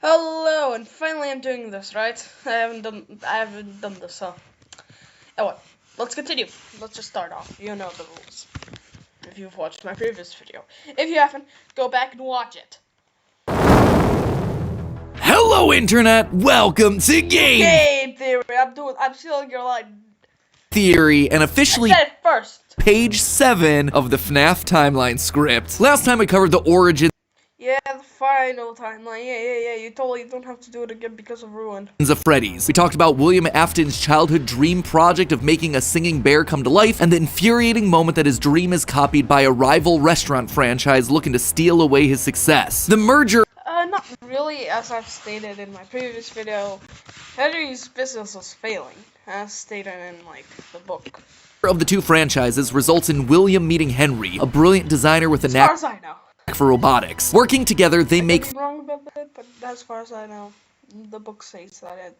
Hello, and finally I'm doing this, right? I haven't done this, so anyway, let's continue. Let's just start off. You know the rules. If you've watched my previous video. If you haven't, go back and watch it. Hello, Internet! Welcome to Game Theory. I'm stealing your line. Theory, and officially I said it first. page 7 of the FNAF timeline script. Last time we covered the origins Yeah, the final timeline. Yeah. You totally don't have to do it again because of Ruin. of Freddy's. We talked about William Afton's childhood dream project of making a singing bear come to life, and the infuriating moment that his dream is copied by a rival restaurant franchise looking to steal away his success. The merger Not really, as I've stated in my previous video. Henry's business was failing, as stated in, the book. of the two franchises results in William meeting Henry, a brilliant designer with a As far knack as I know. for robotics. Working together, they make I'm wrong about that, but as far as I know, the book says that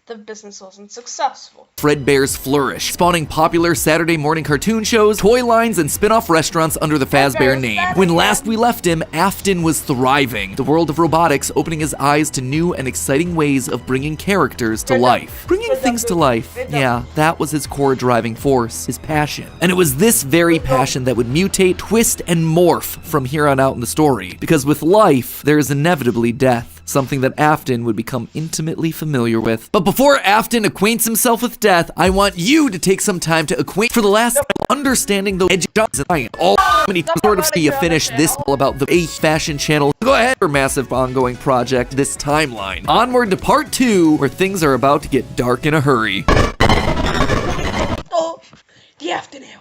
the business wasn't successful. Fredbear's flourish, spawning popular Saturday morning cartoon shows, toy lines, and spin-off restaurants under the Fazbear name. When last we left him, Afton was thriving, the world of robotics opening his eyes to new and exciting ways of bringing characters to life. Bringing things to life, yeah, that was his core driving force, his passion. And it was this very passion that would mutate, twist, and morph from here on out in the story. Because with life, there is inevitably death. Something that Afton would become intimately familiar with. But before Afton acquaints himself with death, I want you to take some time to acquaint for the last understanding the edge of science. All many sort of see you finish this all about the A Fashion Channel. Go ahead for massive ongoing project, this timeline. Onward to part 2, where things are about to get dark in a hurry. Oh, the Afton era.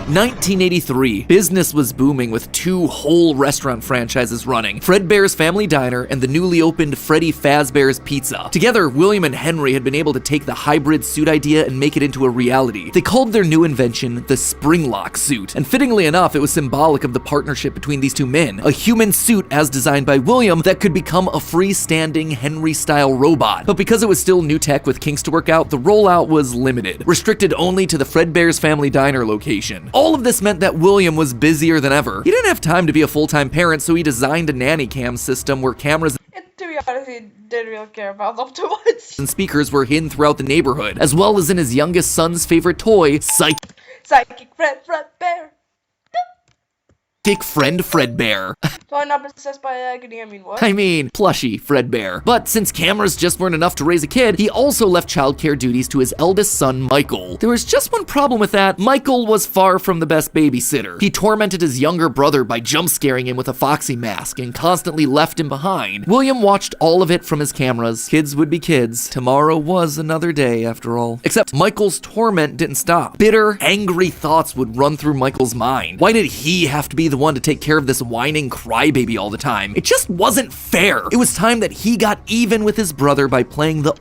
1983, business was booming with two whole restaurant franchises running, Fredbear's Family Diner and the newly opened Freddy Fazbear's Pizza. Together, William and Henry had been able to take the hybrid suit idea and make it into a reality. They called their new invention the Springlock suit, and fittingly enough, it was symbolic of the partnership between these two men, a human suit as designed by William that could become a freestanding Henry-style robot. But because it was still new tech with kinks to work out, the rollout was limited, restricted only to the Fredbear's Family Diner location. All of this meant that William was busier than ever. He didn't have time to be a full-time parent, so he designed a nanny cam system where cameras And to be honest, he didn't really care about them too much. and speakers were hidden throughout the neighborhood, as well as in his youngest son's favorite toy, Psychic Fredbear. Friend Fredbear. Toy not possessed by agony, I mean what? I mean, plushy Fredbear. But since cameras just weren't enough to raise a kid, he also left childcare duties to his eldest son, Michael. There was just one problem with that. Michael was far from the best babysitter. He tormented his younger brother by jump scaring him with a foxy mask and constantly left him behind. William watched all of it from his cameras. Kids would be kids. Tomorrow was another day, after all. Except Michael's torment didn't stop. Bitter, angry thoughts would run through Michael's mind. Why did he have to be the one to take care of this whining crybaby all the time? It just wasn't fair. It was time that he got even with his brother by playing the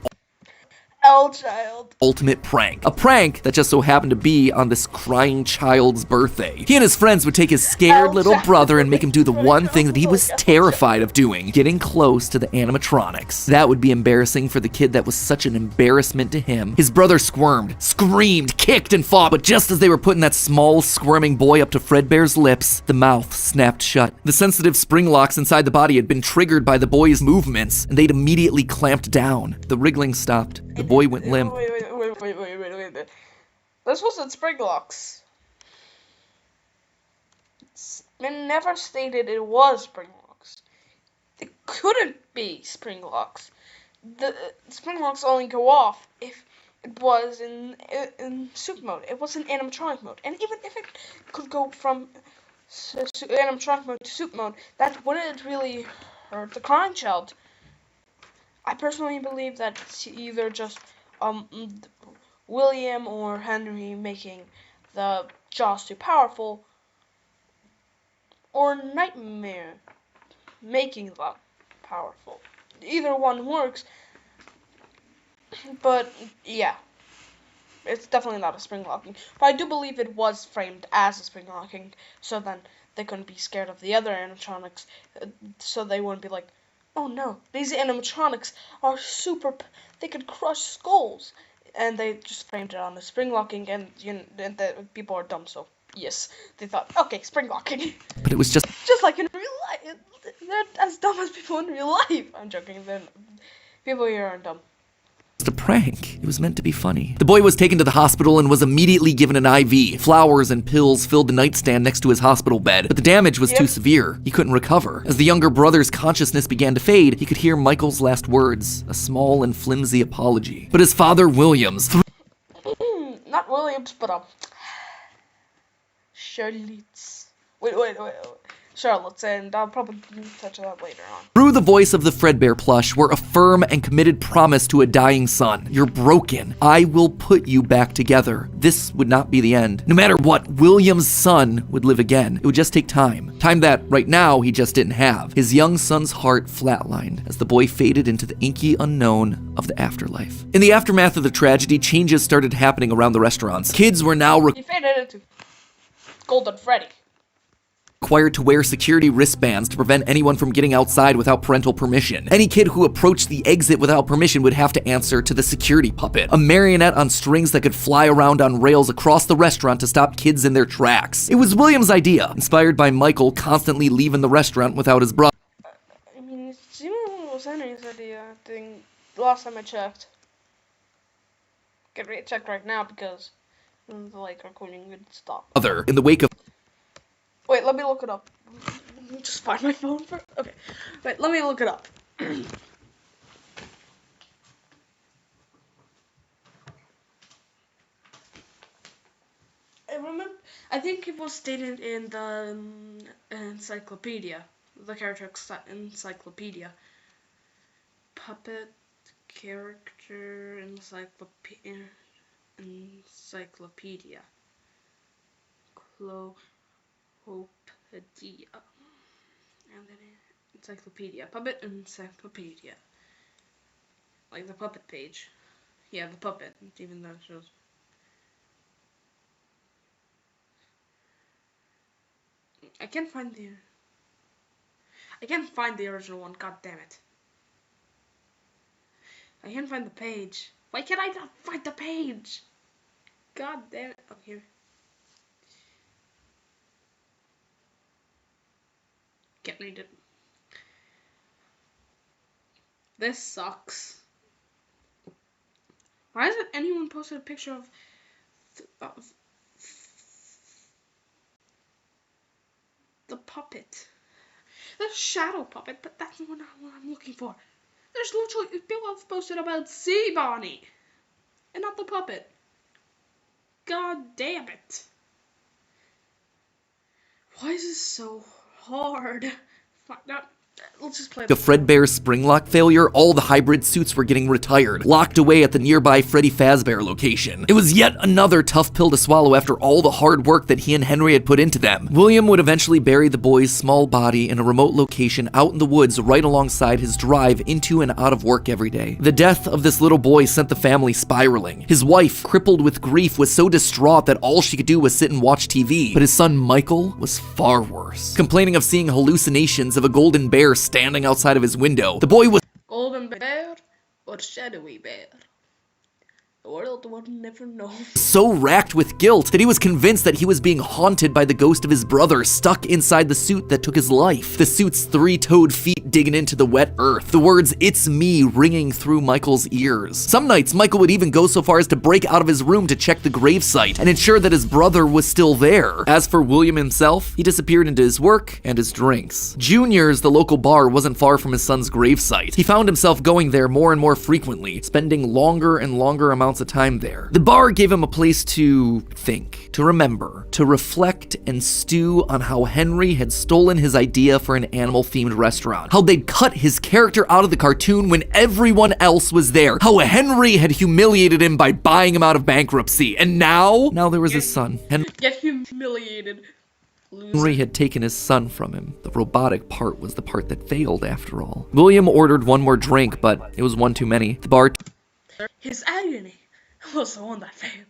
Child. ultimate prank. A prank that just so happened to be on this crying child's birthday. He and his friends would take his scared little brother and make him do the one thing that he was terrified of doing, getting close to the animatronics. That would be embarrassing for the kid that was such an embarrassment to him. His brother squirmed, screamed, kicked, and fought, but just as they were putting that small, squirming boy up to Fredbear's lips, the mouth snapped shut. The sensitive spring locks inside the body had been triggered by the boy's movements, and they'd immediately clamped down. The wriggling stopped. The boy went limp. Wait. This wasn't Springlocks. It's been never stated it was Springlocks. It couldn't be Springlocks. The Springlocks only go off if it was in suit mode. It was in animatronic mode. And even if it could go from animatronic mode to suit mode, that wouldn't really hurt the crying child. I personally believe that it's either just William or Henry making the jaws too powerful, or Nightmare making them powerful. Either one works, but yeah, it's definitely not a spring locking. But I do believe it was framed as a spring locking, so then they couldn't be scared of the other animatronics, so they wouldn't be like, oh no, these animatronics are they could crush skulls. And they just framed it on the spring locking, and the people are dumb, so yes, they thought, okay, spring locking. But it was just like in real life. they're as dumb as people in real life. I'm joking. People here aren't dumb. A prank. It was meant to be funny. The boy was taken to the hospital and was immediately given an IV. Flowers and pills filled the nightstand next to his hospital bed, but the damage was too severe. He couldn't recover. As the younger brother's consciousness began to fade, he could hear Michael's last words, a small and flimsy apology. But his father, Williams, not Williams, but Charlotte's. Wait. Charlotte's, and I'll probably touch that later on. Through the voice of the Fredbear plush were a firm and committed promise to a dying son. You're broken. I will put you back together. This would not be the end. No matter what, William's son would live again. It would just take time. Time that, right now, he just didn't have. His young son's heart flatlined as the boy faded into the inky unknown of the afterlife. In the aftermath of the tragedy, changes started happening around the restaurants. Kids were now He faded into Golden Freddy. Required to wear security wristbands to prevent anyone from getting outside without parental permission. Any kid who approached the exit without permission would have to answer to the security puppet, a marionette on strings that could fly around on rails across the restaurant to stop kids in their tracks. It was William's idea, inspired by Michael constantly leaving the restaurant without his brother. I mean, it was Henry's idea, I think, last time I checked. Get checked right now because the recording would stop. In the wake of Wait, let me look it up. Let me just find my phone for. Okay. Wait, let me look it up. I think it was stated in the encyclopedia. The character encyclopedia. Puppet character encyclopedia. And then encyclopedia. Puppet encyclopedia. Like the puppet page. Yeah, the puppet. Even though it shows. I can't find the original one, god damn it. I can't find the page. Why can't I not find the page? God damn it. Oh, here. Can't read it. This sucks. Why hasn't anyone posted a picture of the puppet? The shadow puppet, but that's what I'm looking for. There's literally people have posted about Sea Bonnie and not the puppet. God damn it. Why is this so hard? Let's just play the Fredbear spring lock failure, all the hybrid suits were getting retired, locked away at the nearby Freddy Fazbear location. It was yet another tough pill to swallow after all the hard work that he and Henry had put into them. William would eventually bury the boy's small body in a remote location out in the woods right alongside his drive into and out of work every day. The death of this little boy sent the family spiraling. His wife, crippled with grief, was so distraught that all she could do was sit and watch TV. But his son Michael was far worse. Complaining of seeing hallucinations of a golden bear standing outside of his window. The boy was golden bear or shadowy bear. The world will never know. So racked with guilt that he was convinced that he was being haunted by the ghost of his brother stuck inside the suit that took his life. The suit's three-toed feet digging into the wet earth. The words, "It's me," ringing through Michael's ears. Some nights, Michael would even go so far as to break out of his room to check the gravesite and ensure that his brother was still there. As for William himself, he disappeared into his work and his drinks. Junior's, the local bar, wasn't far from his son's gravesite. He found himself going there more and more frequently, spending longer and longer amounts of time there. The bar gave him a place to think, to remember, to reflect and stew on how Henry had stolen his idea for an animal-themed restaurant, how they'd cut his character out of the cartoon when everyone else was there, how Henry had humiliated him by buying him out of bankruptcy, and now there was his son. Get humiliated. Henry had taken his son from him. The robotic part was the part that failed, after all. William ordered one more drink, but it was one too many. The bar... His agony was the one that failed.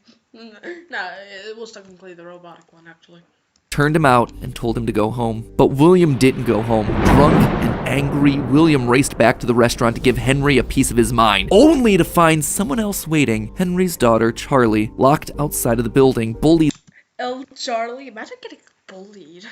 No, it was technically the robotic one, actually. Turned him out and told him to go home. But William didn't go home. Drunk and angry, William raced back to the restaurant to give Henry a piece of his mind, only to find someone else waiting. Henry's daughter, Charlie, locked outside of the building, bullied. Charlie, imagine getting bullied.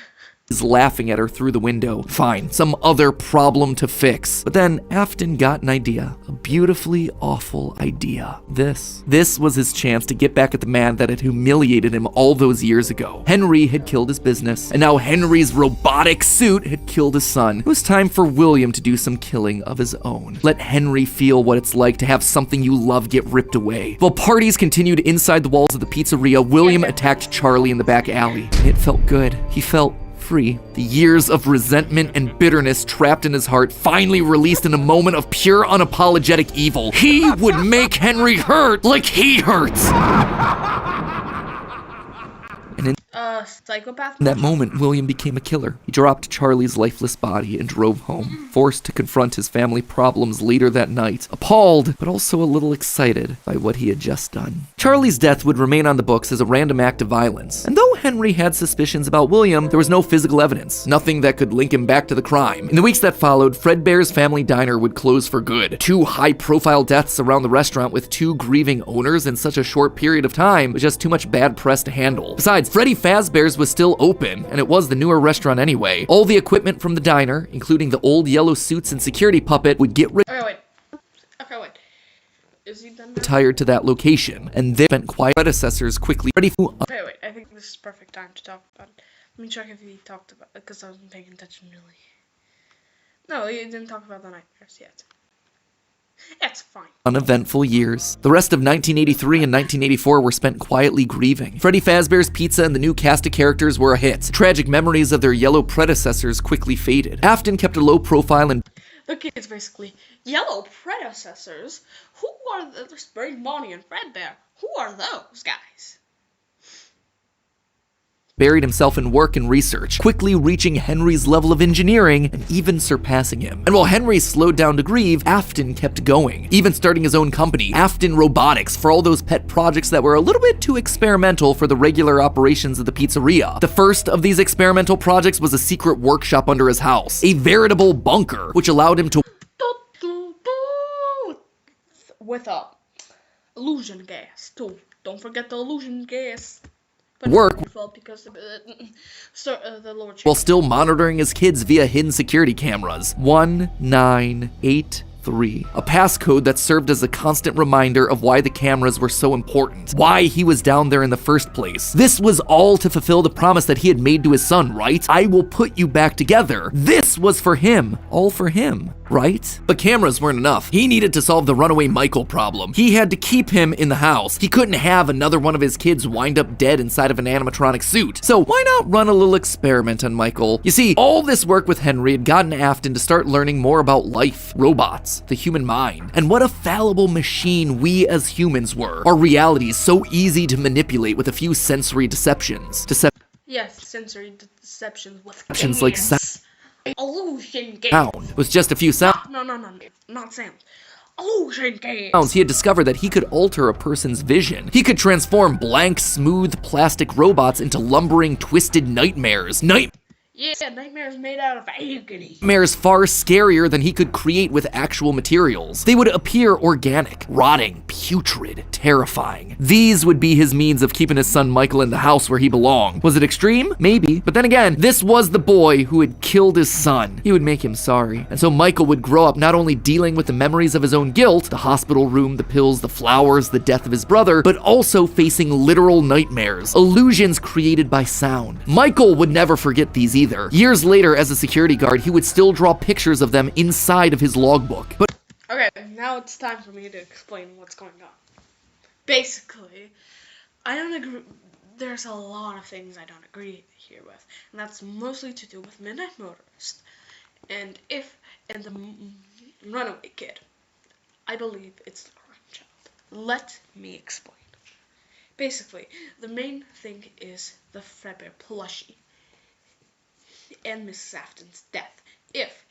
He's laughing at her through the window. Fine, some other problem to fix. But then Afton got an idea. A beautifully awful idea. This was his chance to get back at the man that had humiliated him all those years ago. Henry had killed his business, and now Henry's robotic suit had killed his son. It was time for William to do some killing of his own. Let Henry feel what it's like to have something you love get ripped away. While parties continued inside the walls of the pizzeria, William attacked Charlie in the back alley. And it felt good. He felt free. The years of resentment and bitterness trapped in his heart finally released in a moment of pure unapologetic evil. He would make Henry hurt like he hurts. And psychopath? in that moment, William became a killer. He dropped Charlie's lifeless body and drove home, forced to confront his family problems later that night, appalled, but also a little excited by what he had just done. Charlie's death would remain on the books as a random act of violence, and though Henry had suspicions about William, there was no physical evidence, nothing that could link him back to the crime. In the weeks that followed, Fredbear's Family Diner would close for good. 2 high-profile deaths around the restaurant with 2 grieving owners in such a short period of time was just too much bad press to handle. Besides, Freddy Fazbear's was still open, and it was the newer restaurant anyway. All the equipment from the diner, including the old yellow suits and security puppet, would get Okay, wait. Is he done? retired to that location, and they spent quiet predecessors quickly ready for. Okay, wait. I think this is perfect time to talk about it. Let me check if he talked about it, because I wasn't paying attention really. No, he didn't talk about the nightmares yet. It's fine. Uneventful years. The rest of 1983 and 1984 were spent quietly grieving. Freddy Fazbear's Pizza and the new cast of characters were a hit. Tragic memories of their yellow predecessors quickly faded. Afton kept a low profile and Okay, it's basically yellow predecessors. Who are the Spring Bonnie and Fredbear? Who are those guys? buried himself in work and research, quickly reaching Henry's level of engineering and even surpassing him. And while Henry slowed down to grieve, Afton kept going, even starting his own company, Afton Robotics, for all those pet projects that were a little bit too experimental for the regular operations of the pizzeria. The first of these experimental projects was a secret workshop under his house, a veritable bunker, which allowed him to with a illusion gas too. Don't forget the illusion gas. But work because the Lord while still monitoring his kids via hidden security cameras. 1983. A passcode that served as a constant reminder of why the cameras were so important, why he was down there in the first place. This was all to fulfill the promise that he had made to his son, right? I will put you back together. This was for him, all for him, right? But cameras weren't enough. He needed to solve the runaway Michael problem. He had to keep him in the house. He couldn't have another one of his kids wind up dead inside of an animatronic suit. So why not run a little experiment on Michael? You see, all this work with Henry had gotten Afton to start learning more about life, robots, the human mind, and what a fallible machine we as humans were. Our reality is so easy to manipulate with a few sensory deceptions. Yes, sensory deceptions with Deceptions like illusion gas. sound. With just a few sounds. No, not sound. Illusion gas. He had discovered that he could alter a person's vision. He could transform blank, smooth plastic robots into lumbering, twisted nightmares. Yeah, nightmares made out of agony. Nightmares far scarier than he could create with actual materials. They would appear organic, rotting, putrid, terrifying. These would be his means of keeping his son Michael in the house where he belonged. Was it extreme? Maybe. But then again, this was the boy who had killed his son. He would make him sorry. And so Michael would grow up not only dealing with the memories of his own guilt, the hospital room, the pills, the flowers, the death of his brother, but also facing literal nightmares, illusions created by sound. Michael would never forget these either. Years later, as a security guard, he would still draw pictures of them inside of his logbook. But okay, now it's time for me to explain what's going on. Basically, I don't agree. There's a lot of things I don't agree here with, and that's mostly to do with Midnight Motorist and the runaway kid. I believe it's the crime child. Let me explain. Basically, the main thing is the Fredbear plushie and Mrs. Afton's death. If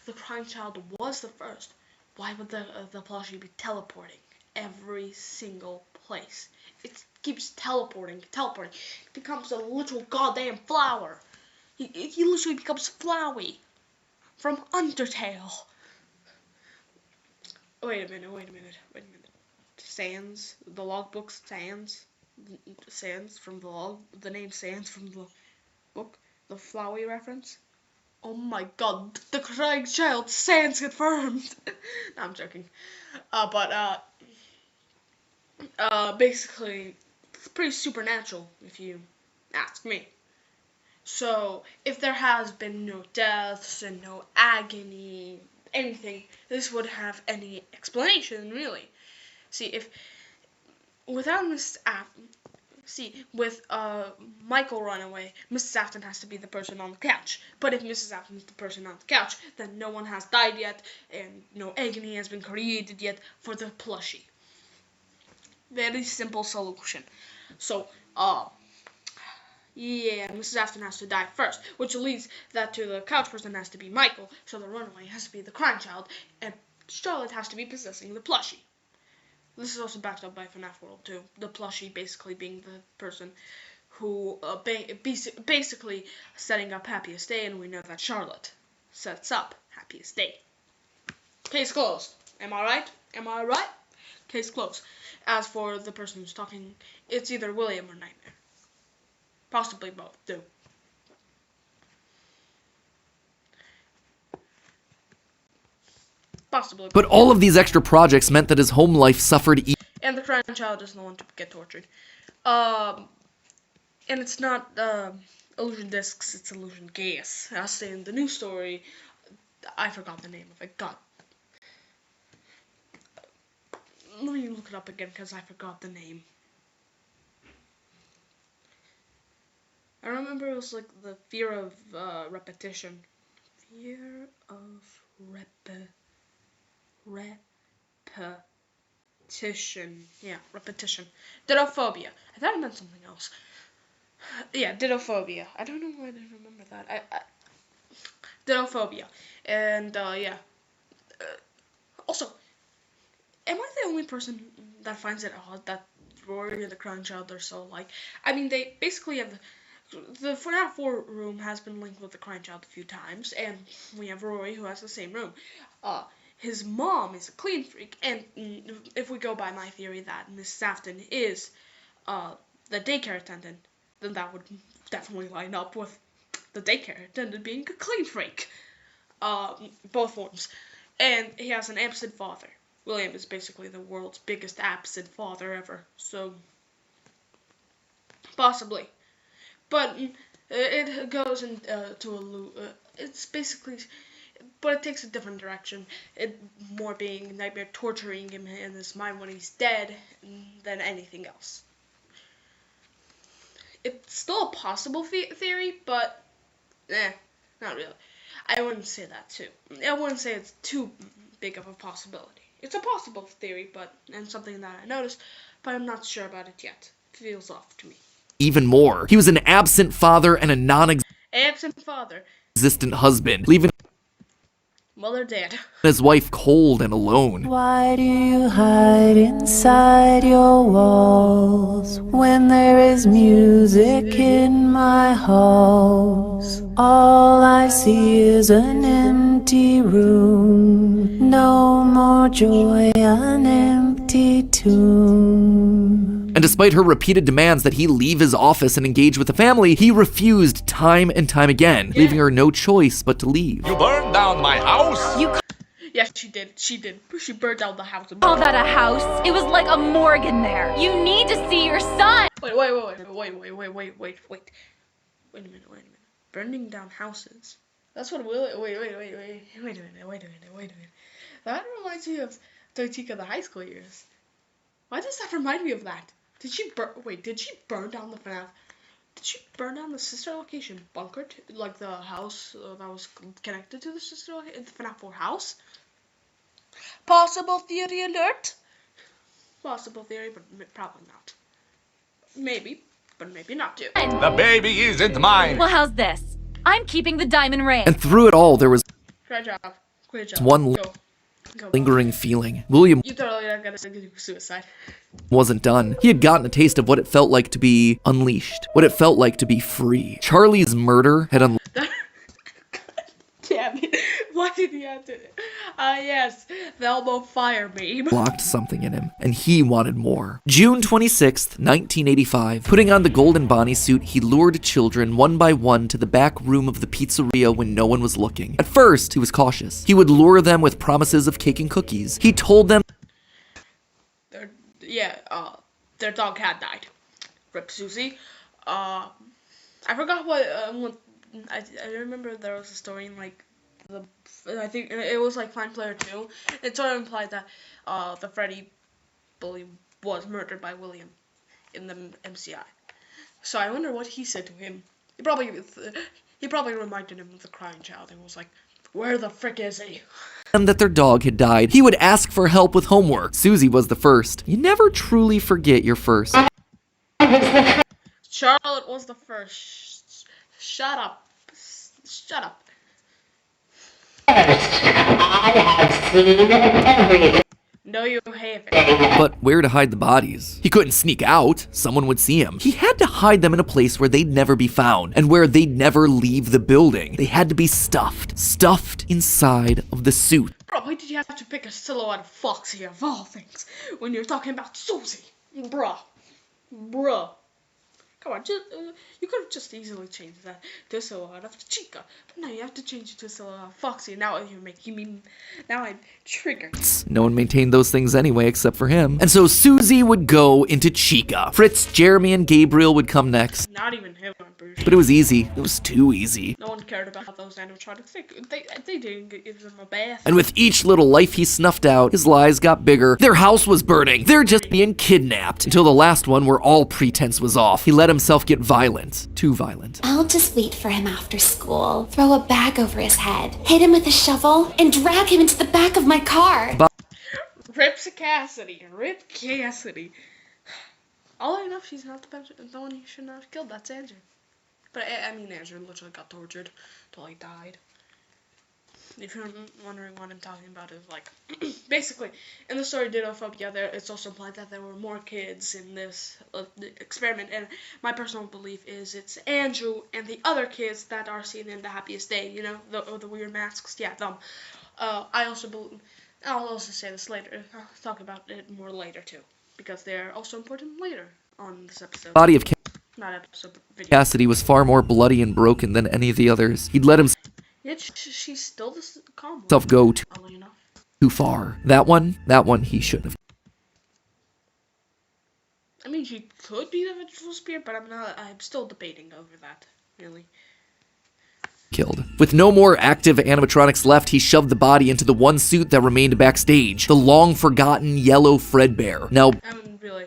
the crime child was the first, why would the plushie be teleporting every single place? It keeps teleporting. It becomes a literal goddamn flower. He literally becomes Flowey from Undertale. Wait a minute. Sans, the logbook Sans from the log, the name Sans from the book, the Flowey reference. Oh my god, the crying child sans confirmed. No, I'm joking. Basically, it's pretty supernatural if you ask me. So, if there has been no deaths and no agony, anything, this would have any explanation, really. See, if without Mrs. Afton, with Michael run away, Mrs. Afton has to be the person on the couch. But if Mrs. Afton is the person on the couch, then no one has died yet, and no agony has been created yet for the plushie. Very simple solution. So, yeah, Mrs. Afton has to die first, which leads that to the couch person has to be Michael, so the runaway has to be the crying child, and Charlotte has to be possessing the plushie. This is also backed up by FNAF World 2, the plushie basically being the person who basically setting up Happiest Day, and we know that Charlotte sets up Happiest Day. Case closed. Am I right? Am I right? Case closed. As for the person who's talking, it's either William or Nightmare. Possibly both, too. Possibly. But all of these extra projects meant that his home life suffered. And the crying child is the one to get tortured. And it's not illusion discs, it's illusion gas. As in the new story, I forgot the name of it. God. Let me look it up again because I forgot the name. I remember it was like the fear of repetition. Fear of repetition. Yeah, repetition. Didophobia. I thought it meant something else. Yeah, didophobia. I don't know why I didn't remember that. Didophobia. And, yeah. Also, am I the only person that finds it odd that Rory and the Crying Child are so alike? I mean, they basically have the FNAF 4 room has been linked with the Crying Child a few times, and we have Rory who has the same room. His mom is a clean freak, and if we go by my theory that Mrs. Afton is the daycare attendant, then that would definitely line up with the daycare attendant being a clean freak. Both forms. And he has an absent father. William is basically the world's biggest absent father ever, so possibly. But it goes into it's basically, but it takes a different direction. It more being Nightmare torturing him in his mind when he's dead than anything else. It's still a possible theory, but not really. I wouldn't say that too. I wouldn't say it's too big of a possibility. It's a possible theory, and something that I noticed, but I'm not sure about it yet. It feels off to me. Even more. He was an absent father and a non-existent husband, leaving mother dead. His wife cold and alone. Why do you hide inside your walls when there is music in my halls? All I see is an empty room, no more joy, an empty tomb. And despite her repeated demands that he leave his office and engage with the family, he refused time and time again, leaving her no choice but to leave. You burned down my house? Yes, she did. She burned down the house. Call that a house? It was like a morgue in there. You need to see your son. Wait a minute. Burning down houses. That's what wait a minute. That reminds me of Toitika the high school years. Why does that remind me of that? Did she burn down the FNAF? Did she burn down the sister location bunker, like the house that was connected to the sister location, the FNAF 4 house? Possible theory alert. Possible theory, but probably not. Maybe, but maybe not too. The baby isn't mine. Well, how's this? I'm keeping the diamond ring. And through it all, there was Great job. one lingering feeling. William You totally not gonna do suicide. wasn't done. He had gotten a taste of what it felt like to be unleashed, what it felt like to be free. Charlie's murder had Damn Why did he have to? Yes, the elbow fire meme. Blocked something in him, and he wanted more. June 26th, 1985. Putting on the golden Bonnie suit, he lured children one by one to the back room of the pizzeria when no one was looking. At first, he was cautious. He would lure them with promises of cake and cookies. He told them their dog had died. Rip Susie. I forgot what I remember there was a story in like I think it was like Fine Player 2. It sort of implied that the Freddy bully was murdered by William in the MCI. So I wonder what he said to him. He probably reminded him of the crying child and was like, "Where the frick is he?" them that their dog had died. He would ask for help with homework. Susie was the first. You never truly forget your first. Charlotte was the first. Shut up. Shut up. I have seen everything. No, you haven't. But where to hide the bodies? He couldn't sneak out. Someone would see him. He had to hide them in a place where they'd never be found and where they'd never leave the building. They had to be stuffed. Stuffed inside of the suit. Bro, why did you have to pick a silhouette of Foxy of all things when you're talking about Susie? Bruh. Come on, you could have just easily changed that to a silhouette of Chica. But no, you have to change it to a silhouette of Foxy. Now you're making me... Now I'm triggered. No one maintained those things anyway except for him. And so Susie would go into Chica. Fritz, Jeremy, and Gabriel would come next. Not even him, I'm pretty sure. But it was easy. It was too easy. No one cared about those animatronics. They didn't give them a bath. And with each little life he snuffed out, his lies got bigger. Their house was burning. They're just being kidnapped. Until the last one where all pretense was off. He let himself get violent. Too violent. I'll just wait for him after school, throw a bag over his head, hit him with a shovel, and drag him into the back of my car. Rip Cassidy. All I know, she's not the one you should not have killed. That's Andrew. But I mean, Andrew literally got tortured till he died. If you're wondering what I'm talking about, is like basically in the story Didophobia, it's also implied that there were more kids in this experiment, and my personal belief is it's Andrew and the other kids that are seen in The Happiest Day. You know, the weird masks. Yeah, them. I also believe. I'll also say this later. I'll talk about it more later too, because they're also important later on this episode. Body of Not episode, video. Cassidy was far more bloody and broken than any of the others. He'd let himself Yet she's still this calm. go too Enough. far. That one he shouldn't have I mean, she could be the vengeful spirit, but I'm still debating over that, really. killed. With no more active animatronics left, he shoved the body into the one suit that remained backstage, the long-forgotten yellow Fredbear. Now, I haven't really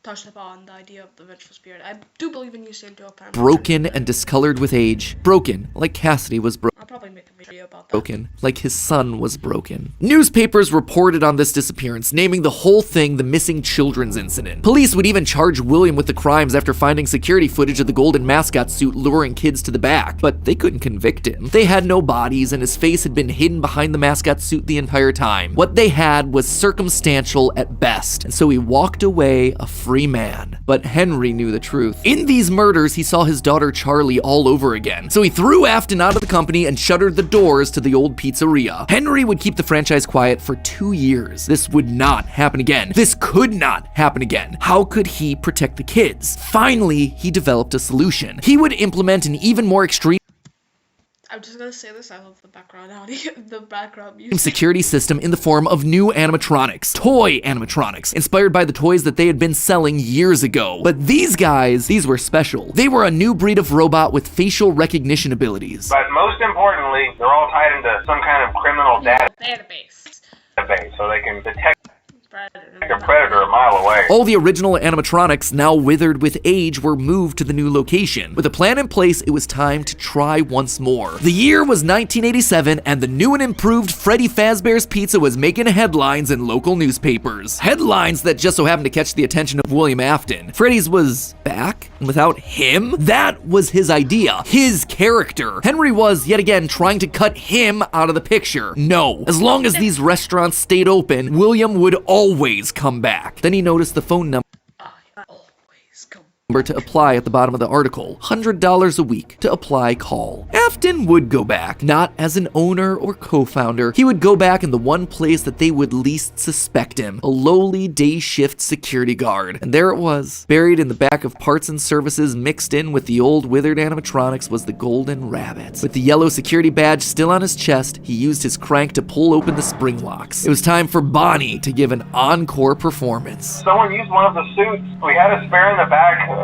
touched upon the idea of the vengeful spirit. I do believe in you, Santo. broken and discolored with age. Broken, like Cassidy was broken. I'll probably make a video about that. Broken, like his son was broken. Newspapers reported on this disappearance, naming the whole thing the missing children's incident. Police would even charge William with the crimes after finding security footage of the golden mascot suit luring kids to the back, but they couldn't convict him. They had no bodies, and his face had been hidden behind the mascot suit the entire time. What they had was circumstantial at best, and so he walked away a free man. But Henry knew the truth. In these murders, he saw his daughter Charlie all over again, so he threw Afton out of the company and shuttered the doors to the old pizzeria. Henry would keep the franchise quiet for 2 years. This would not happen again. This could not happen again. How could he protect the kids? Finally, he developed a solution. He would implement an even more extreme I'm just gonna say this, I love the background audio, the background music. security system in the form of new animatronics, toy animatronics, inspired by the toys that they had been selling years ago. But these guys, these were special. They were a new breed of robot with facial recognition abilities. But most importantly, they're all tied into some kind of criminal database, so they can detect a predator a mile away. All the original animatronics, now withered with age, were moved to the new location. With a plan in place, it was time to try once more. The year was 1987, and the new and improved Freddy Fazbear's Pizza was making headlines in local newspapers. Headlines that just so happened to catch the attention of William Afton. Freddy's was back, and without him? That was his idea, his character. Henry was, yet again, trying to cut him out of the picture. No. As long as these restaurants stayed open, William would always come back. Then he noticed the phone number I always come number to apply at the bottom of the article. $100 a week to apply call. Afton would go back, not as an owner or co-founder. He would go back in the one place that they would least suspect him, a lowly day shift security guard. And there it was. Buried in the back of parts and services mixed in with the old withered animatronics was the golden rabbit. With the yellow security badge still on his chest, he used his crank to pull open the spring locks. It was time for Bonnie to give an encore performance. Someone used one of the suits. We had a spare in the back.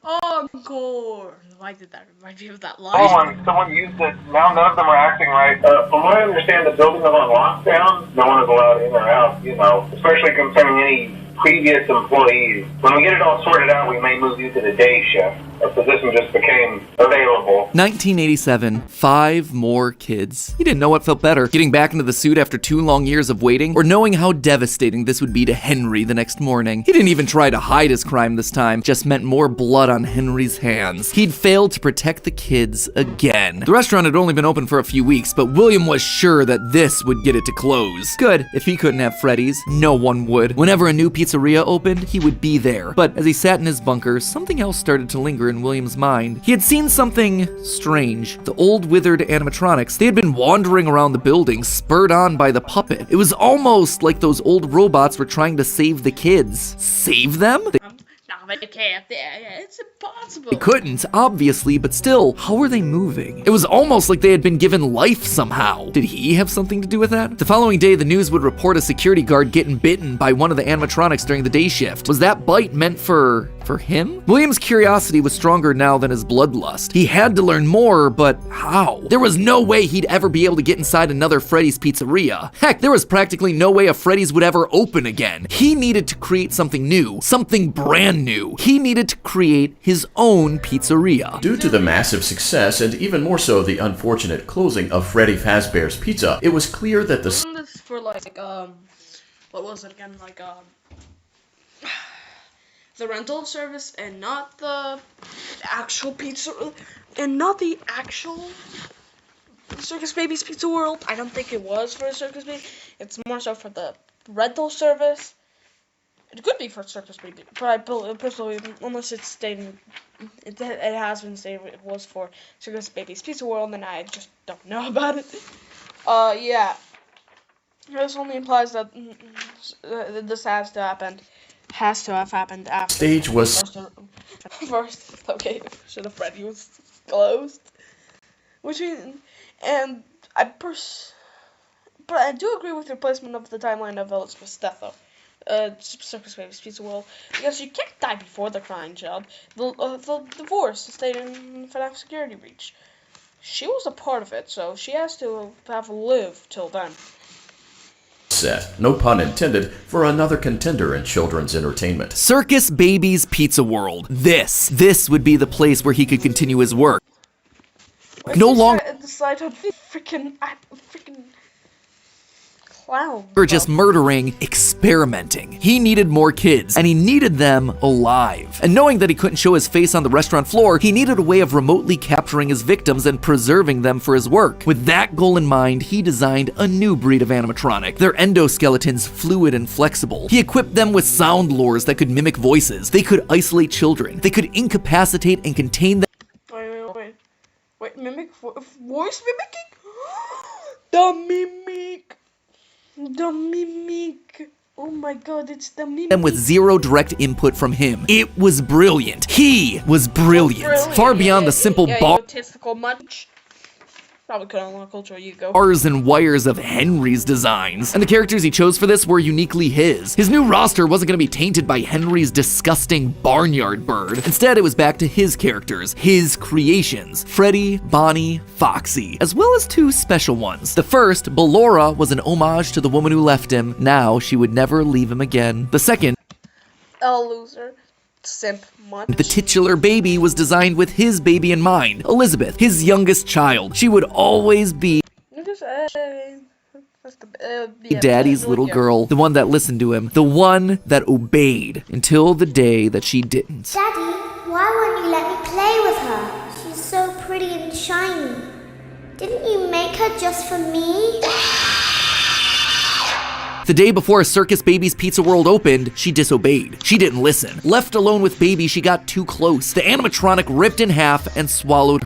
Encore. Why did that remind me of that line? Someone used it. Now none of them are acting right. From what I understand, the building is on lockdown. No one is allowed in or out, especially concerning any previous employees. When we get it all sorted out, we may move you to the day shift. A position just became available. 1987, 5 more kids. He didn't know what felt better, getting back into the suit after 2 long years of waiting, or knowing how devastating this would be to Henry the next morning. He didn't even try to hide his crime this time, just meant more blood on Henry's hands. He'd failed to protect the kids again. The restaurant had only been open for a few weeks, but William was sure that this would get it to close. Good, if he couldn't have Freddy's, no one would. Whenever a new pizzeria opened, he would be there. But as he sat in his bunker, something else started to linger in William's mind. He had seen something strange. The old withered animatronics, they had been wandering around the building, spurred on by the puppet. It was almost like those old robots were trying to save the kids. Save them? It's impossible. They couldn't, obviously, but still, how were they moving? It was almost like they had been given life somehow. Did he have something to do with that? The following day, the news would report a security guard getting bitten by one of the animatronics during the day shift. Was that bite meant for him? William's curiosity was stronger now than his bloodlust. He had to learn more, but how? There was no way he'd ever be able to get inside another Freddy's pizzeria. Heck, there was practically no way a Freddy's would ever open again. He needed to create something new, something brand new. He needed to create his own pizzeria. Due to the massive success, and even more so the unfortunate closing of Freddy Fazbear's Pizza, it was clear that the... For what was it again? The rental service and not the actual pizza, and not the actual Circus Baby's Pizza World. I don't think it was for Circus Baby. It's more so for the rental service. It could be for Circus Baby, but I personally, unless it's stated, it has been stated it was for Circus Baby's Pizza World, and I just don't know about it. Yeah. This only implies that this has to have happened after. Stage was First location of Freddy was closed. But I do agree with your placement of the timeline of Elizabeth's death, though. Circus Baby's Pizza World, because you can't die before the crying child. The divorce stayed in FNAF security reach. She was a part of it, so she has to have lived till then. Set, no pun intended, for another contender in children's entertainment. Circus Baby's Pizza World. This would be the place where he could continue his work. No longer decide to be freaking clown. Or just murdering, experimenting. He needed more kids, and he needed them alive. And knowing that he couldn't show his face on the restaurant floor, he needed a way of remotely capturing his victims and preserving them for his work. With that goal in mind, he designed a new breed of animatronic. Their endoskeletons fluid and flexible. He equipped them with sound lures that could mimic voices. They could isolate children. They could incapacitate and contain them. Wait, mimic voice mimicking? The mimic. Oh my god, it's the mimic. And with zero direct input from him. It was brilliant. He was brilliant. Far beyond the simple egotistical munch. Probably could unlock cultural ego. Bars and wires of Henry's designs. And the characters he chose for this were uniquely his. His new roster wasn't going to be tainted by Henry's disgusting barnyard bird. Instead, it was back to his characters, his creations. Freddy, Bonnie, Foxy, as well as 2 special ones. The first, Ballora, was an homage to the woman who left him. Now she would never leave him again. The second, a loser. Simp munch. The titular baby was designed with his baby in mind, Elizabeth, his youngest child. She would always be Daddy's little girl, the one that listened to him, the one that obeyed until the day that she didn't. Daddy, why won't you let me play with her? She's so pretty and shiny. Didn't you make her just for me? The day before Circus Baby's Pizza World opened, she disobeyed. She didn't listen. Left alone with Baby, she got too close. The animatronic ripped in half and swallowed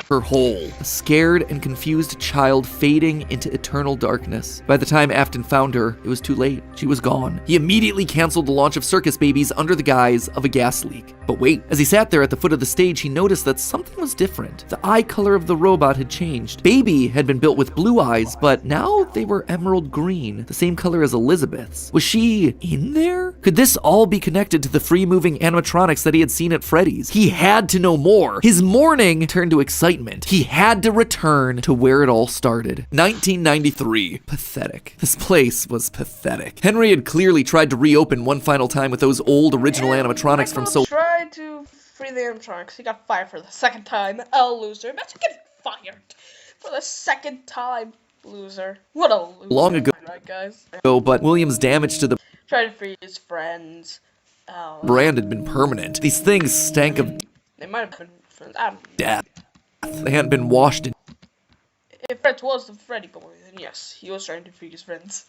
her whole. A scared and confused child fading into eternal darkness. By the time Afton found her, it was too late. She was gone. He immediately canceled the launch of Circus Babies under the guise of a gas leak. But wait, as he sat there at the foot of the stage, he noticed that something was different. The eye color of the robot had changed. Baby had been built with blue eyes, but now they were emerald green, the same color as Elizabeth's. Was she in there? Could this all be connected to the free-moving animatronics that he had seen at Freddy's? He had to know more. His mourning turned to excitement. He had to return to where it all started. 1993. Pathetic. This place was pathetic. Henry had clearly tried to reopen one final time with those old original animatronics from so tried to free the animatronics. He got fired for the second time. A loser. Imagine getting fired for the second time. Loser. What a loser. long ago, right, guys? But William's damage to the Tried to free his friends. brand had been permanent. These things stank of They might have been friends. I don't know. death. They hadn't been washed in If Fred was the Freddy boy, then yes, he was trying to free his friends.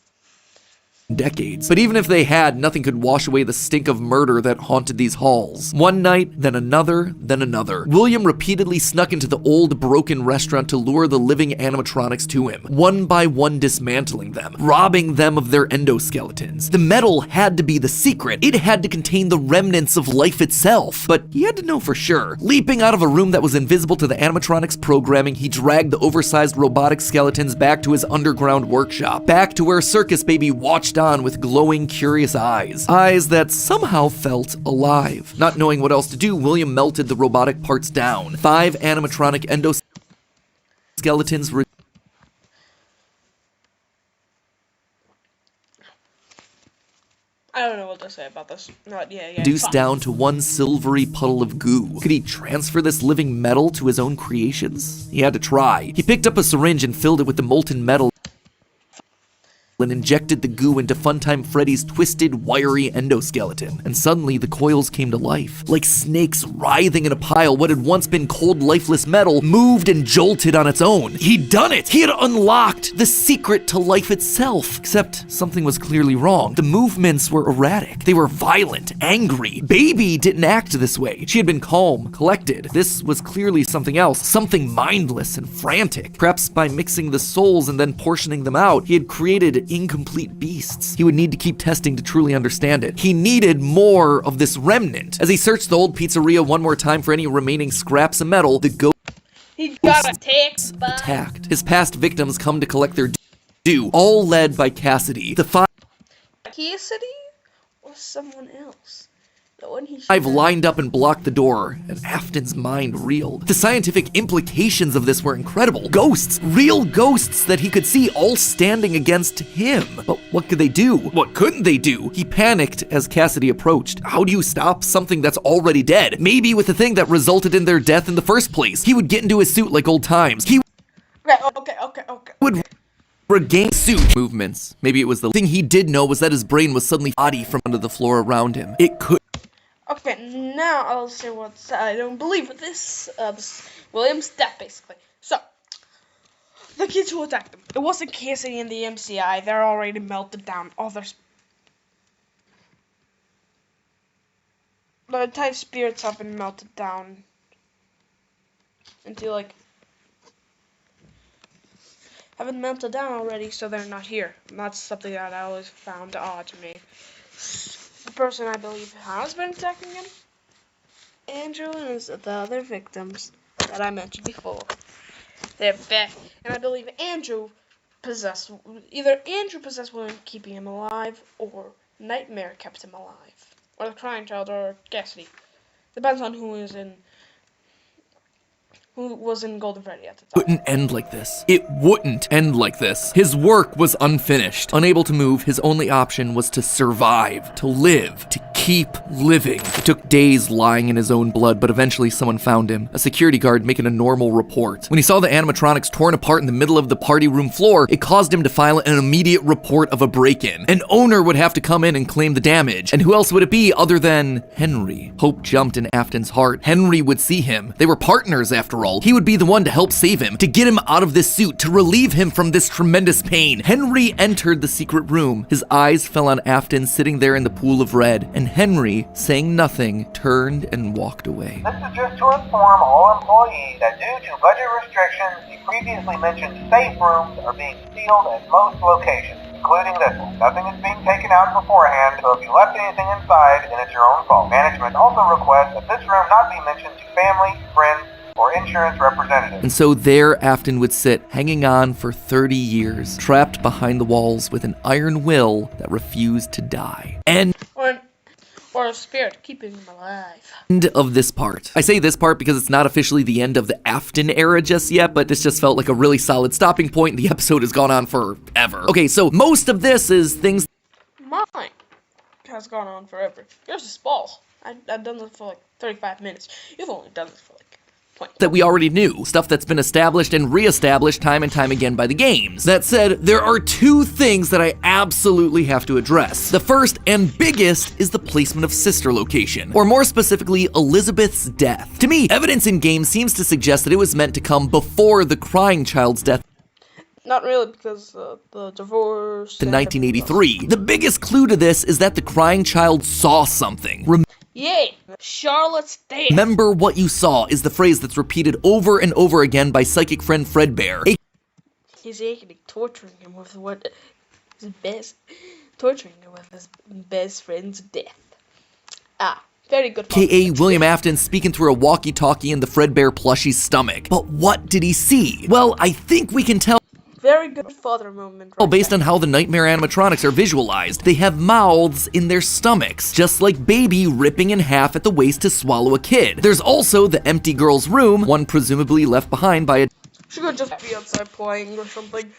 decades. But even if they had, nothing could wash away the stink of murder that haunted these halls. One night, then another, then another. William repeatedly snuck into the old, broken restaurant to lure the living animatronics to him, one by one dismantling them, robbing them of their endoskeletons. The metal had to be the secret. It had to contain the remnants of life itself. But he had to know for sure. Leaping out of a room that was invisible to the animatronics programming, he dragged the oversized robotic skeletons back to his underground workshop, back to where Circus Baby watched on with glowing, curious eyes. Eyes that somehow felt alive. Not knowing what else to do, William melted the robotic parts down. 5 animatronic endoskeletons I don't know what to say about this. reduced down to one silvery puddle of goo. Could he transfer this living metal to his own creations? He had to try. He picked up a syringe and filled it with the molten metal and injected the goo into Funtime Freddy's twisted, wiry endoskeleton. And suddenly, the coils came to life. Like snakes writhing in a pile, what had once been cold, lifeless metal moved and jolted on its own. He'd done it! He had unlocked the secret to life itself. Except something was clearly wrong. The movements were erratic. They were violent, angry. Baby didn't act this way. She had been calm, collected. This was clearly something else. Something mindless and frantic. Perhaps by mixing the souls and then portioning them out, he had created incomplete beasts. He would need to keep testing to truly understand it. He needed more of this remnant. As he searched the old pizzeria one more time for any remaining scraps of metal, the ghost He got attacked. attacked. His past victims come to collect their due, all led by Cassidy. The 5 Cassidy or someone else? The one he lined up and blocked the door, and Afton's mind reeled. The scientific implications of this were incredible. Ghosts, real ghosts that he could see, all standing against him. But what could they do? What couldn't they do? He panicked as Cassidy approached. How do you stop something that's already dead? Maybe with the thing that resulted in their death in the first place. He would get into his suit like old times. He Okay. would regain suit movements. Maybe it was the thing he did know was that his brain was suddenly body from under the floor around him. It could. Okay, now I'll say what I don't believe with this William's death, basically. So, the kids who attacked him. It wasn't Cassidy and the MCI. They're already melted down. The entire spirits have been melted down into, haven't melted down already, so they're not here. And that's something that I always found odd to me. The person I believe has been attacking him, Andrew, is the other victims that I mentioned before. They're back, and I believe either Andrew possessed William, keeping him alive, or Nightmare kept him alive, or the Crying Child, or Cassidy. Depends on who was in Golden Freddy at the time. Wouldn't end like this. It wouldn't end like this. His work was unfinished. Unable to move, his only option was to survive, to live, to keep living. It took days lying in his own blood, but eventually someone found him. A security guard making a normal report. When he saw the animatronics torn apart in the middle of the party room floor, it caused him to file an immediate report of a break-in. An owner would have to come in and claim the damage. And who else would it be other than Henry? Hope jumped in Afton's heart. Henry would see him. They were partners after all. funeral, he would be the one to help save him, to get him out of this suit, to relieve him from this tremendous pain. Henry entered the secret room. His eyes fell on Afton sitting there in the pool of red, and Henry, saying nothing, turned and walked away. This is just to inform all employees that due to budget restrictions, the previously mentioned safe rooms are being sealed at most locations, including this one. Nothing is being taken out beforehand, so if you left anything inside, then it's your own fault. Management also requests that this room not be mentioned to family, friends, or insurance representatives. And so there Afton would sit, hanging on for 30 years, trapped behind the walls with an iron will that refused to die. And or a spirit keeping him alive. End of this part. I say this part because it's not officially the end of the Afton era just yet, but this just felt like a really solid stopping point, and the episode has gone on forever. Okay, so most of this is things... Mine has gone on forever. Yours is small. I've done this for like 35 minutes. You've only done this for like 20. That we already knew, stuff that's been established and re-established time and time again by the games. That said, there are two things that I absolutely have to address. The first and biggest is the placement of Sister location, or more specifically, Elizabeth's death. To me, evidence in game seems to suggest that it was meant to come before the crying child's death. Not really, because the divorce... In 1983. The biggest clue to this is that the crying child saw something. Yay! Charlotte's death! Remember what you saw is the phrase that's repeated over and over again by psychic friend Fredbear. He's actually torturing him with torturing him with his best friend's death. Very good. K.A. William Afton speaking through a walkie-talkie in the Fredbear plushie's stomach. But what did he see? Well, I think we can tell. Very good father moment. Right based on how the nightmare animatronics are visualized. They have mouths in their stomachs, just like Baby ripping in half at the waist to swallow a kid. There's also the empty girl's room, one presumably left behind by a... She could just be outside playing or something.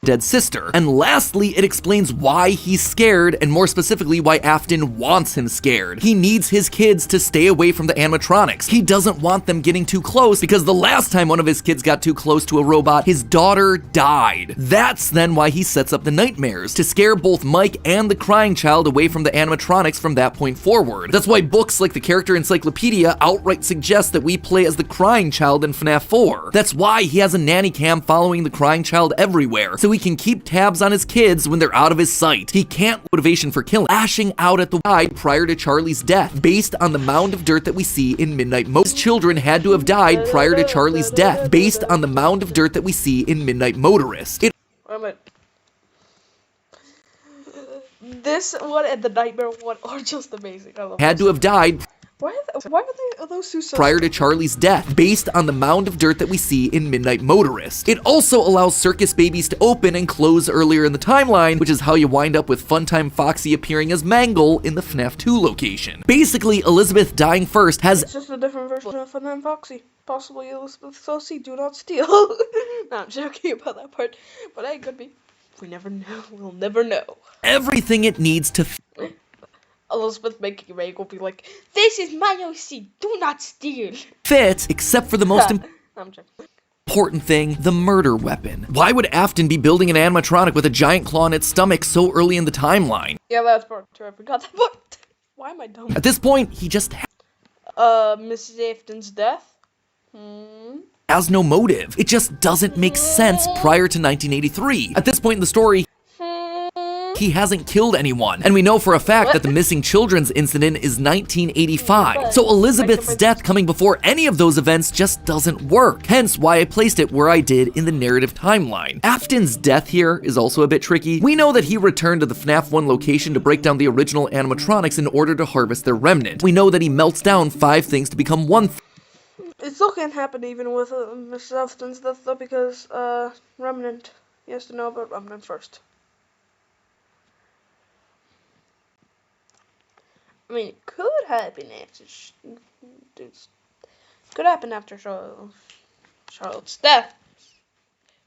Dead sister. And lastly, it explains why he's scared, and more specifically, why Afton wants him scared. He needs his kids to stay away from the animatronics. He doesn't want them getting too close, because the last time one of his kids got too close to a robot, his daughter died. That's then why he sets up the nightmares, to scare both Mike and the crying child away from the animatronics from that point forward. That's why books like the Character Encyclopedia outright suggest that we play as the crying child in FNAF 4. That's why he has a nanny cam following the crying child everywhere, so he can keep tabs on his kids when they're out of his sight. He can't motivation for killing, lashing out at the died prior to Charlie's death, based on the mound of dirt that we see in Midnight Motorist. His children had to have died prior to Charlie's death, based on the mound of dirt that we see in Midnight Motorist. This one and the nightmare one are just amazing. I love had to have died. Why are those two so prior to Charlie's death, based on the mound of dirt that we see in Midnight Motorist. It also allows circus babies to open and close earlier in the timeline, which is how you wind up with Funtime Foxy appearing as Mangle in the FNAF 2 location. Basically, Elizabeth dying first has... It's just a different version of Funtime Foxy. Possibly Elizabeth Sophie, do not steal. No, I'm joking about that part. But hey, could be. We never know. We'll never know. Everything it needs to... Elizabeth making Ray will be like, "This is my OC, do not steal." Fit, except for the most important thing, the murder weapon. Why would Afton be building an animatronic with a giant claw in its stomach so early in the timeline? Yeah, that's part 2, I forgot that part. Why am I dumb? At this point, he just Mrs. Afton's death? Has no motive. It just doesn't make sense prior to 1983. At this point in the story, he hasn't killed anyone, and we know for a fact that the missing children's incident is 1985. So Elizabeth's death coming before any of those events just doesn't work, hence why I placed it where I did in the narrative timeline. Afton's death here is also a bit tricky. We know that he returned to the FNAF 1 location to break down the original animatronics in order to harvest their remnant. We know that he melts down 5 things to become 1 It still can't happen even with Mrs. Afton's death though, because Remnant, he has to know about Remnant first. I mean, it could happen after Charlotte's death.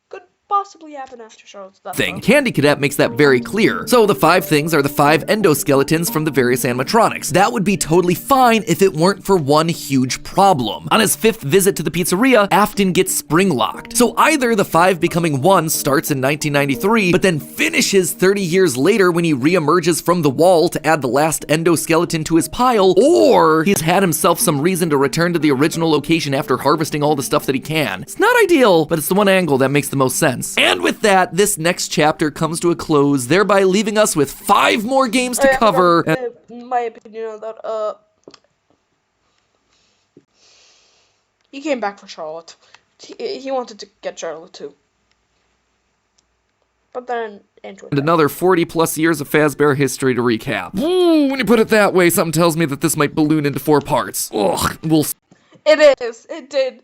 Could possibly happen after Charlotte's death. thing. Candy Cadet makes that very clear. So the 5 things are the 5 endoskeletons from the various animatronics. That would be totally fine if it weren't for one huge problem. On his 5th visit to the pizzeria, Afton gets spring-locked. So either the 5 becoming 1 starts in 1993, but then finishes 30 years later when he re-emerges from the wall to add the last endoskeleton to his pile, or he's had himself some reason to return to the original location after harvesting all the stuff that he can. It's not ideal, but it's the one angle that makes the most sense. And with that, this next chapter comes to a close, thereby leaving us with 5 more games to cover. My opinion on that, he came back for Charlotte. He wanted to get Charlotte too. But then, And another 40 plus years of Fazbear history to recap. Ooh, when you put it that way, something tells me that this might balloon into 4 parts. Ugh, we'll It is. It did.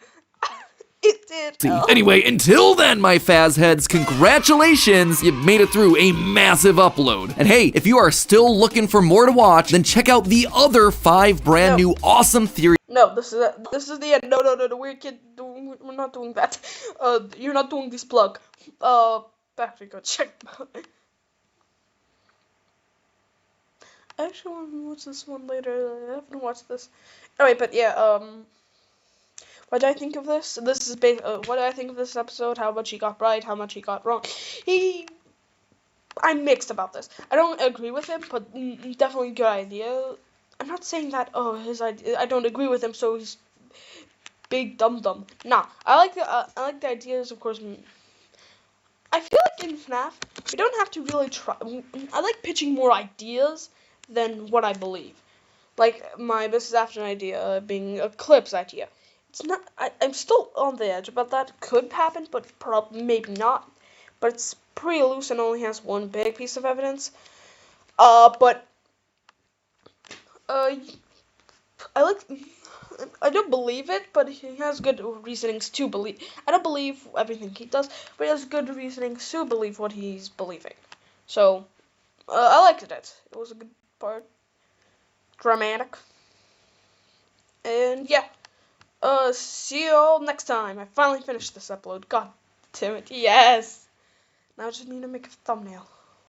It did. see. Anyway, until then, my Faz heads, congratulations! You've made it through a massive upload. And hey, if you are still looking for more to watch, then check out the other 5 brand new awesome theories. No, this is the end. No, we're not doing that. You're not doing this plug. Back to go check. I actually want to watch this one later. I haven't watched this. Anyway, but yeah, what did I think of this? This is what did I think of this episode? How much he got right, how much he got wrong. I'm mixed about this. I don't agree with him, but definitely a good idea. I'm not saying that, his idea, I don't agree with him, so he's big dum-dum. Nah, I like the ideas, of course. I feel like in FNAF, we don't have to really try. I like pitching more ideas than what I believe. Like my Mrs. Afton idea being a Clip's idea. It's not. I'm still on the edge about that. Could happen, but maybe not. But it's pretty loose and only has one big piece of evidence. I don't believe it, but he has good reasonings to believe. I don't believe everything he does, but he has good reasonings to believe what he's believing. So, I liked it. It was a good part. Dramatic. And yeah. See you all next time. I finally finished this upload. God damn it. Yes. Now I just need to make a thumbnail.